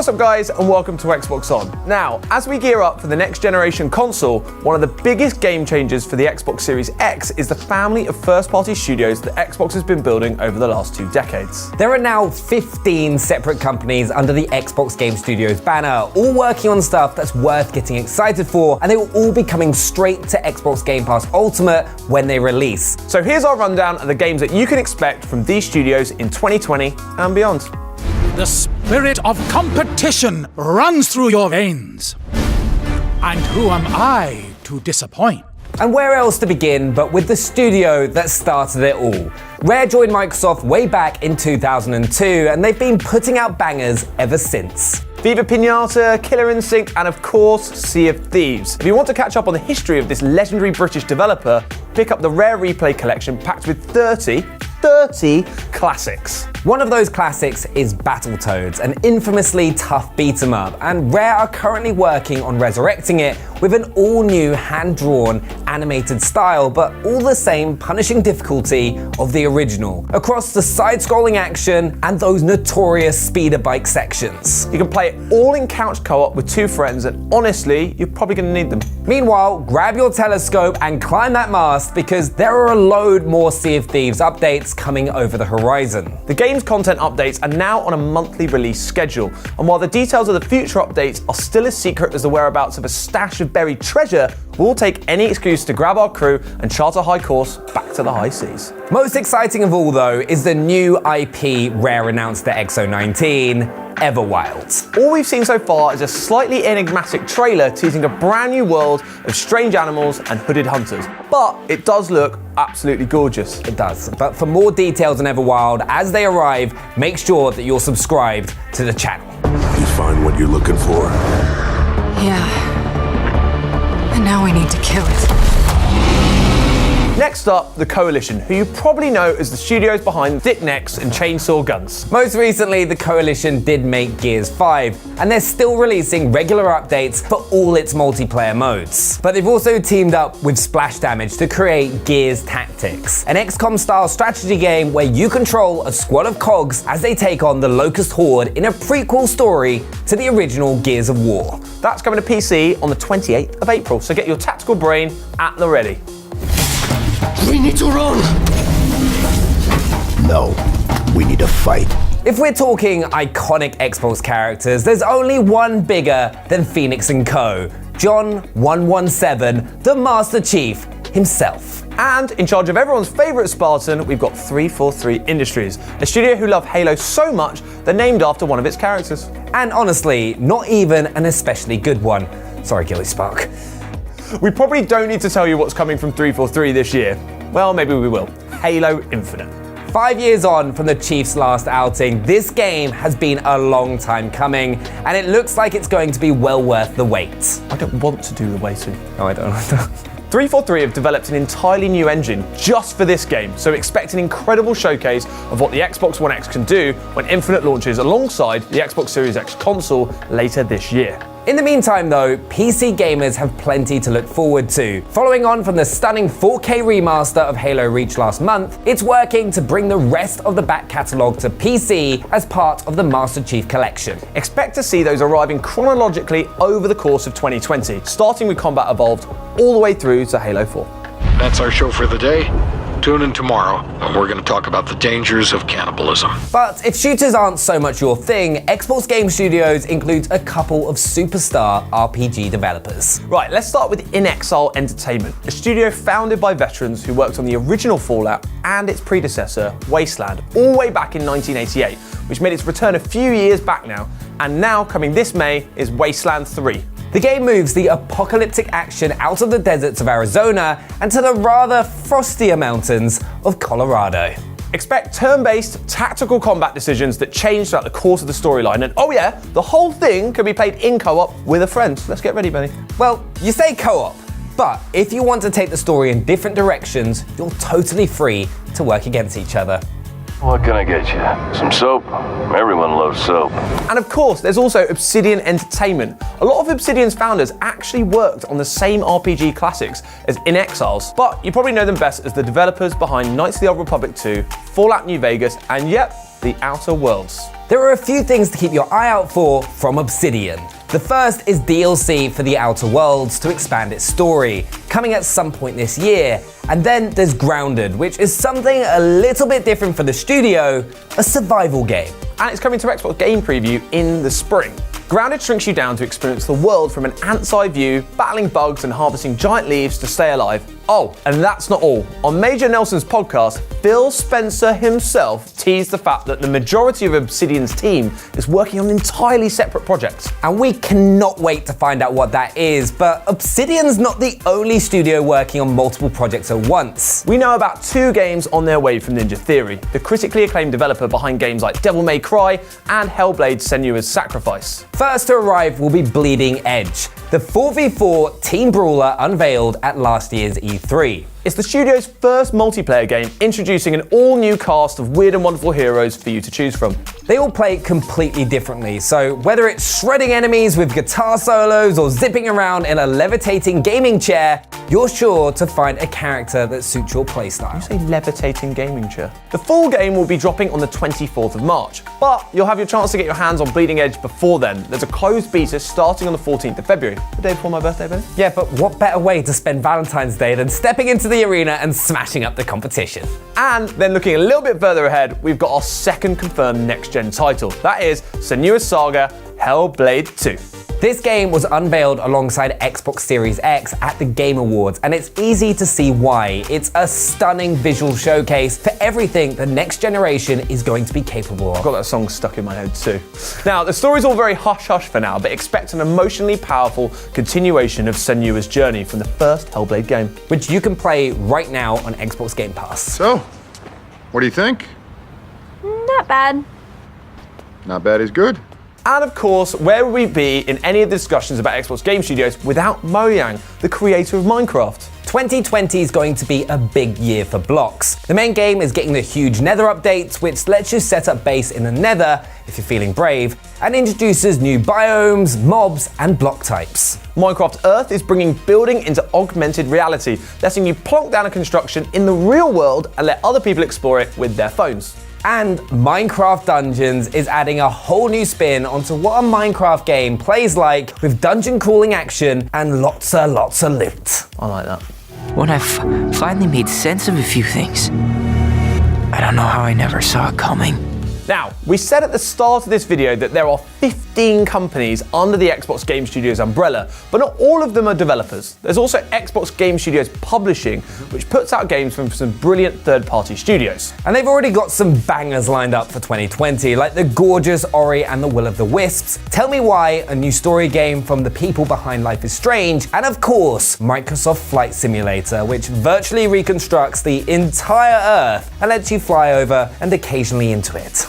what's up guys, and welcome to Xbox On. Now, as we gear up for the next generation console, one of the biggest game changers for the Xbox Series X is the family of first-party studios that Xbox has been building over the last 2 decades. There are now 15 separate companies under the Xbox Game Studios banner, all working on stuff that's worth getting excited for, and they will all be coming straight to Xbox Game Pass Ultimate when they release. So here's our rundown of the games that you can expect from these studios in 2020 and beyond. The spirit of competition runs through your veins. And who am I to disappoint? And where else to begin but with the studio that started it all? Rare joined Microsoft way back in 2002, and they've been putting out bangers ever since. Viva Pinata, Killer Instinct, and of course, Sea of Thieves. If you want to catch up on the history of this legendary British developer, pick up the Rare Replay collection packed with 30 classics. One of those classics is Battletoads, an infamously tough beat-em-up, and Rare are currently working on resurrecting it with an all-new hand-drawn animated style, but all the same punishing difficulty of the original, across the side-scrolling action and those notorious speeder bike sections. You can play it all in couch co-op with 2 friends, and honestly, you're probably going to need them. Meanwhile, grab your telescope and climb that mast, because there are a load more Sea of Thieves updates coming over the horizon. The game's content updates are now on a monthly release schedule, and while the details of the future updates are still as secret as the whereabouts of a stash of buried treasure, we'll take any excuse to grab our crew and chart a high course back to the high seas. Most exciting of all, though, is the new IP Rare announced at XO19, Everwild. All we've seen so far is a slightly enigmatic trailer teasing a brand new world of strange animals and hooded hunters, but it does look absolutely gorgeous. It does. But for more details on Everwild as they arrive, make sure that you're subscribed to the channel. You find what you're looking for? Yeah. And now we need to kill it. Next up, the Coalition, who you probably know as the studios behind Dick Necks and Chainsaw Guns. Most recently, the Coalition did make Gears 5, and they're still releasing regular updates for all its multiplayer modes. But they've also teamed up with Splash Damage to create Gears Tactics, an XCOM-style strategy game where you control a squad of cogs as they take on the Locust Horde in a prequel story to the original Gears of War. That's coming to PC on the 28th of April, so get your tactical brain at the ready. We need to run! No, we need to fight. If we're talking iconic Xbox characters, there's only one bigger than Phoenix & Co. John 117, the Master Chief himself. And in charge of everyone's favourite Spartan, we've got 343 Industries, a studio who love Halo so much they're named after one of its characters. And honestly, not even an especially good one. Sorry, Gilly Spark. We probably don't need to tell you what's coming from 343 this year. Well, maybe we will. Halo Infinite. 5 years on from the Chiefs' last outing, this game has been a long time coming, and it looks like it's going to be well worth the wait. I don't want to do the waiting. No, I don't. 343 have developed an entirely new engine just for this game, so expect an incredible showcase of what the Xbox One X can do when Infinite launches alongside the Xbox Series X console later this year. In the meantime though, PC gamers have plenty to look forward to. Following on from the stunning 4K remaster of Halo Reach last month, it's working to bring the rest of the back catalogue to PC as part of the Master Chief Collection. Expect to see those arriving chronologically over the course of 2020, starting with Combat Evolved all the way through to Halo 4. That's our show for the day. Tune in tomorrow, and we're going to talk about the dangers of cannibalism. But if shooters aren't so much your thing, Xbox Game Studios includes a couple of superstar RPG developers. Right, let's start with Inexile Entertainment, a studio founded by veterans who worked on the original Fallout and its predecessor, Wasteland, all the way back in 1988, which made its return a few years back now, and now coming this May is Wasteland 3. The game moves the apocalyptic action out of the deserts of Arizona and to the rather frostier mountains of Colorado. Expect turn-based tactical combat decisions that change throughout the course of the storyline, and oh yeah, the whole thing can be played in co-op with a friend. Let's get ready, Benny. Well, you say co-op, but if you want to take the story in different directions, you're totally free to work against each other. What can I get you? Some soap? Everyone loves soap. And of course, there's also Obsidian Entertainment. A lot of Obsidian's founders actually worked on the same RPG classics as Inexiles, but you probably know them best as the developers behind Knights of the Old Republic 2, Fallout New Vegas, and yep, The Outer Worlds. There are a few things to keep your eye out for from Obsidian. The first is DLC for The Outer Worlds to expand its story, coming at some point this year. And then there's Grounded, which is something a little bit different for the studio, a survival game. And it's coming to Xbox Game Preview in the spring. Grounded shrinks you down to experience the world from an ant's eye view, battling bugs and harvesting giant leaves to stay alive. Oh, and that's not all. On Major Nelson's podcast, Phil Spencer himself teased the fact that the majority of Obsidian's team is working on entirely separate projects. And we cannot wait to find out what that is, but Obsidian's not the only studio working on multiple projects at once. We know about 2 games on their way from Ninja Theory, the critically acclaimed developer behind games like Devil May Cry and Hellblade: Senua's Sacrifice. First to arrive will be Bleeding Edge, the 4v4 team brawler unveiled at last year's E3. It's the studio's first multiplayer game, introducing an all-new cast of weird and wonderful heroes for you to choose from. They all play completely differently, so whether it's shredding enemies with guitar solos or zipping around in a levitating gaming chair, you're sure to find a character that suits your playstyle. You say levitating gaming chair? The full game will be dropping on the 24th of March, but you'll have your chance to get your hands on Bleeding Edge before then. There's a closed beta starting on the 14th of February, the day before my birthday, Ben. Yeah, but what better way to spend Valentine's Day than stepping into the arena and smashing up the competition? And then looking a little bit further ahead, we've got our second confirmed next-gen title. That is Senua's Saga: Hellblade 2. This game was unveiled alongside Xbox Series X at the Game Awards, and it's easy to see why. It's a stunning visual showcase for everything the next generation is going to be capable of. I've got that song stuck in my head too. Now, the story's all very hush-hush for now, but expect an emotionally powerful continuation of Senua's journey from the first Hellblade game. Which you can play right now on Xbox Game Pass. So, what do you think? Not bad. Not bad is good. And of course, where would we be in any of the discussions about Xbox Game Studios without Mojang, the creator of Minecraft? 2020 is going to be a big year for blocks. The main game is getting the huge Nether update, which lets you set up base in the Nether if you're feeling brave, and introduces new biomes, mobs, and block types. Minecraft Earth is bringing building into augmented reality, letting you plonk down a construction in the real world and let other people explore it with their phones. And Minecraft Dungeons is adding a whole new spin onto what a Minecraft game plays like, with dungeon crawling action and lots of loot. I like that. When I've finally made sense of a few things, I don't know how I never saw it coming. Now, we said at the start of this video that there are 15 companies under the Xbox Game Studios umbrella, but not all of them are developers. There's also Xbox Game Studios Publishing, which puts out games from some brilliant third-party studios. And they've already got some bangers lined up for 2020, like the gorgeous Ori and the Will of the Wisps, Tell Me Why, a new story game from the people behind Life is Strange, and of course, Microsoft Flight Simulator, which virtually reconstructs the entire Earth and lets you fly over and occasionally into it.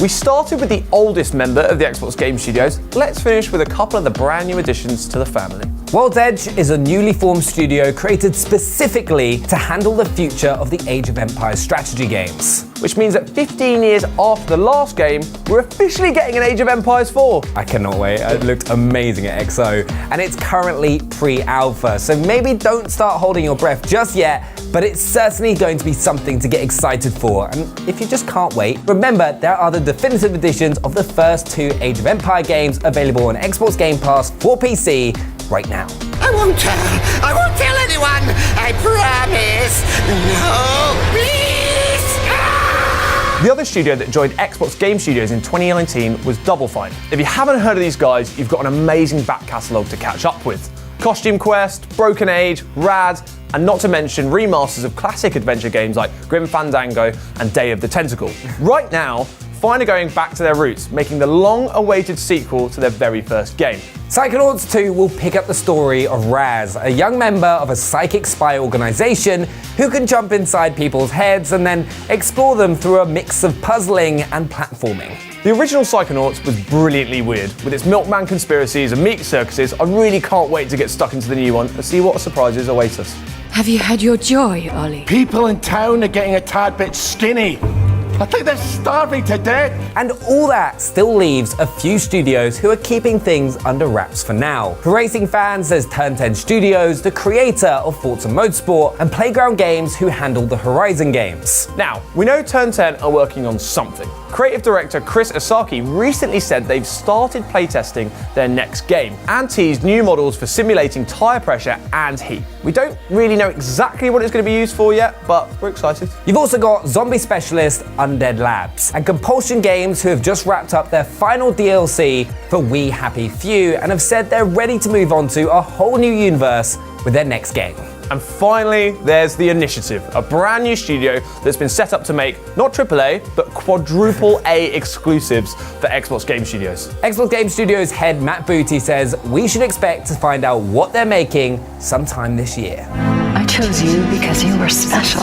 We started with the oldest member of the Xbox Game Studios. Let's finish with a couple of the brand new additions to the family. World's Edge is a newly formed studio created specifically to handle the future of the Age of Empires strategy games. Which means that 15 years after the last game, we're officially getting an Age of Empires 4. I cannot wait, it looked amazing at XO. And it's currently pre-alpha, so maybe don't start holding your breath just yet, but it's certainly going to be something to get excited for. And if you just can't wait, remember there are the definitive editions of the first 2 Age of Empire games available on Xbox Game Pass for PC right now. I won't tell anyone, I promise. No, please. The other studio that joined Xbox Game Studios in 2019 was Double Fine. If you haven't heard of these guys, you've got an amazing back catalogue to catch up with. Costume Quest, Broken Age, Rad, and not to mention remasters of classic adventure games like Grim Fandango and Day of the Tentacle. Right now, Fine are going back to their roots, making the long-awaited sequel to their very first game. Psychonauts 2 will pick up the story of Raz, a young member of a psychic spy organization who can jump inside people's heads and then explore them through a mix of puzzling and platforming. The original Psychonauts was brilliantly weird, with its milkman conspiracies and meat circuses. I really can't wait to get stuck into the new one and see what surprises await us. Have you had your joy, Ollie? People in town are getting a tad bit skinny. I think they're starving to death. And all that still leaves a few studios who are keeping things under wraps for now. For racing fans, there's Turn 10 Studios, the creator of Forza Motorsport, and Playground Games, who handled the Horizon games. Now, we know Turn 10 are working on something. Creative director Chris Asaki recently said they've started playtesting their next game and teased new models for simulating tyre pressure and heat. We don't really know exactly what it's going to be used for yet, but we're excited. You've also got zombie specialist Undead Labs and Compulsion Games, who have just wrapped up their final DLC for We Happy Few and have said they're ready to move on to a whole new universe with their next game. And finally, there's The Initiative, a brand new studio that's been set up to make not AAA, but quadruple A exclusives for Xbox Game Studios. Xbox Game Studios head Matt Booty says we should expect to find out what they're making sometime this year. I chose you because you were special.